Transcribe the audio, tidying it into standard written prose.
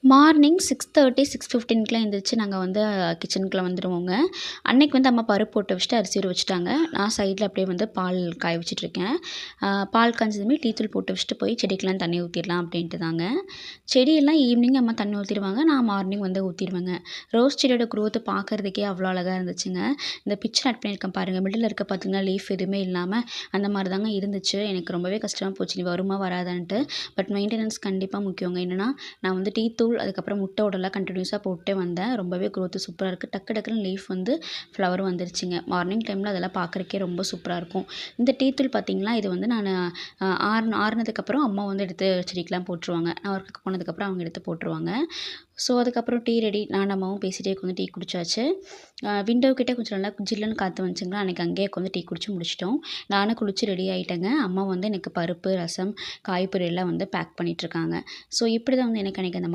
Morning 6:30, 6:15க்குலாம் எந்திரிச்சு நாங்க வந்து கிச்சனுக்குள்ள வந்துருவோங்க. அன்னைக்கு வந்து அம்மா பருப்பு போட்டு வச்சுட்டு அரிசி ஊற வச்சுட்டாங்க. நான் சைட்ல அப்படியே வந்து பால் காய வச்சுட்ருக்கேன். பால் காய்ஞ்சதுமே டீ தூள் போட்டு வச்சுட்டு போய் செடிக்கெலாம் தண்ணி ஊத்திடலாம் அப்படின்ட்டு தாங்க. செடியெல்லாம் ஈவினிங் அம்மா தண்ணி ஊத்திருவாங்க. நான் மார்னிங் வந்து ஊத்திருவேங்க. ரோஸ் செடியோட குரோத் பார்க்கறதுக்கே அவ்வளோ அழகா இருந்துச்சுங்க. இந்த பிக்சர் ஆட் பண்ணியிருக்கேன் பாருங்க. மிடில்ல இருக்க பார்த்தீங்கன்னா, லீஃப் எதுவுமே இல்லாம அந்த மாரி தாங்க இருந்துச்சு. எனக்கு ரொம்பவே கஷ்டமா போச்சு. இது வருமா வராதான்ட்டு. பட் மெயின்டெனன்ஸ் கண்டிப்பா முக்கியங்க. என்னன்னா, நான் வந்து டீ தூள் அதுக்கப்புறம் முட்டை ஓடெல்லாம் கன்டினியூஸாக போட்டே வந்தேன். ரொம்பவே குரோத் சூப்பரா இருக்கு. டக்கு டக்குன்னு லீஃப் வந்து ஃப்ளவர் வந்துருச்சுங்க. மார்னிங் டைமில் அதெல்லாம் பார்க்குறக்கே ரொம்ப சூப்பரா இருக்கும். இந்த டீ தூள் பார்த்தீங்கன்னா, இது வந்து நானு ஆறுனதுக்கப்புறம் அம்மா வந்து எடுத்து செடிக்கெலாம் போட்டுருவாங்க. நான் ஒர்க்குக்கு போனதுக்கப்புறம் அவங்க எடுத்து போட்டுருவாங்க. ஸோ, அதுக்கப்புறம் டீ ரெடி. நானும் அம்மாவும் பேசிட்டே உட்காந்து டீ குடிச்சாச்சு. விண்டோ கிட்ட கொஞ்சம் நல்லா ஜில்லுன்னு காற்று வந்துச்சுங்களா, அன்னைக்கு அங்கேயே உட்காந்து டீ குடிச்சு முடிச்சிட்டோம். நானும் குளிச்சு ரெடி ஆயிட்டேங்க. அம்மா வந்து எனக்கு பருப்பு, ரசம், காய் பொரியல்லாம் வந்து பேக் பண்ணிட்டுருக்காங்க. ஸோ, இப்படி தான் வந்து எனக்கு அன்னைக்கு அந்த